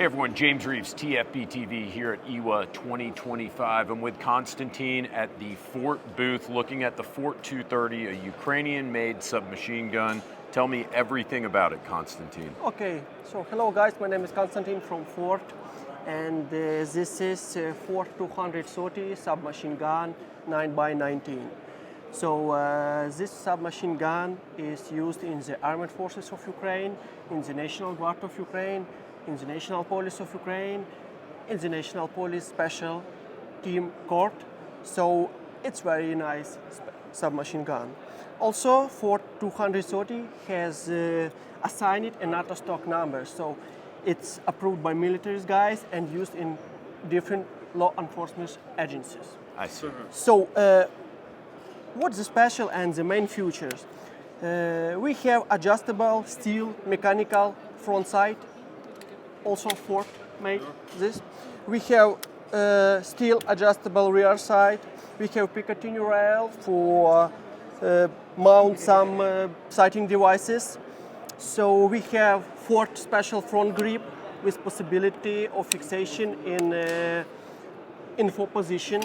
Hey everyone, James Reeves, TFBTV here at IWA 2025. I'm with Konstantin at the Fort booth looking at the FORT-230, a Ukrainian-made submachine gun. Tell me everything about it, Konstantin. Okay, so hello guys, my name is Konstantin from Fort, and this is FORT-230 submachine gun 9x19. So this submachine gun is used in the Armed Forces of Ukraine, in the National Guard of Ukraine, in the National Police of Ukraine, in the National Police Special Team Court. So it's very nice submachine gun. Also, FORT-230 has assigned a NATO stock number, so it's approved by military guys and used in different law enforcement agencies. I see. So, what's the special and the main features? We have adjustable steel mechanical front sight. Also Fort made this. We have steel adjustable rear sight. We have Picatinny rail for mount some sighting devices. So we have Fort special front grip with possibility of fixation in info position.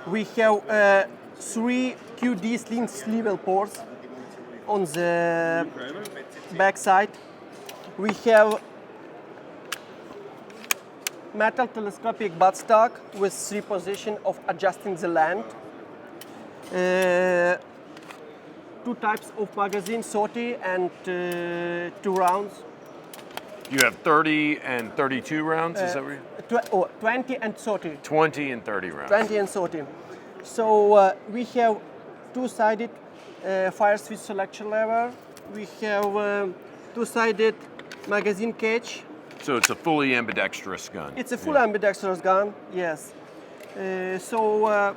We have 3 QD sling swivel ports on the back side. We have metal telescopic buttstock with 3 positions of adjusting the length. 2 types of magazine, 30 and 2 rounds. You have 30 and 32 rounds, is that right? 20 and 30. 20 and 30 rounds. 20 and 30. So we have 2-sided fire switch selection lever. We have 2-sided magazine cage. So it's a fully ambidextrous gun. It's a full ambidextrous gun, yes. So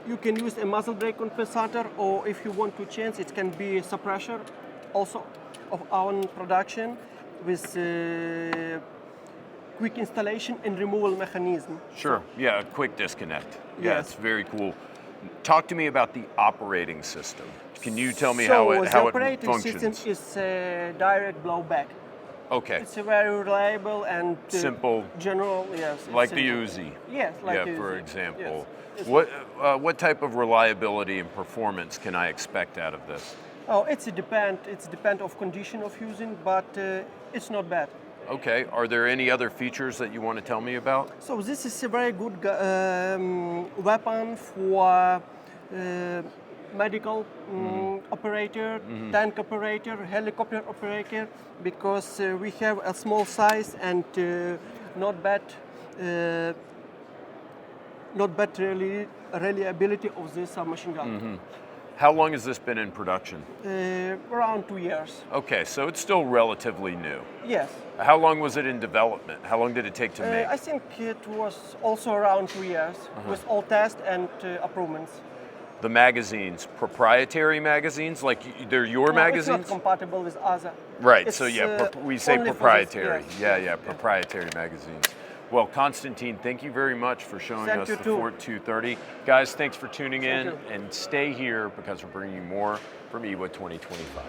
you can use a muzzle brake compensator, or if you want to change, it can be a suppressor also of our production with quick installation and removal mechanism. Sure, yeah, a quick disconnect. Yeah, Yes. it's very cool. Talk to me about the operating system. Can you tell me how it the operating functions? system is direct blowback. Okay. It's a very reliable and Simple. general, yes. Like it's the simple. Uzi. Yes, like yeah, the Uzi. for example. Yes. What type of reliability and performance can I expect out of this? Oh, it's depend of condition of using, but it's not bad. Okay. Are there any other features that you want to tell me about? So this is a very good weapon for medical operator, tank operator, helicopter operator, because we have a small size and not bad reliability of this submachine gun. How long has this been in production? Around 2 years. Okay, so it's still relatively new. Yes. How long was it in development? How long did it take to make? I think it was also around 2 years with all tests and improvements. The magazines, proprietary magazines, like they're your magazines? It's not compatible with other. Right, It's, so yeah, we say only for this, proprietary. yeah. Yeah, proprietary magazines. Well, Konstantin, thank you very much for showing Thank us you the too. FORT-230. Guys, thanks for tuning in, Thank you. and stay here because we're bringing you more from IWA 2025.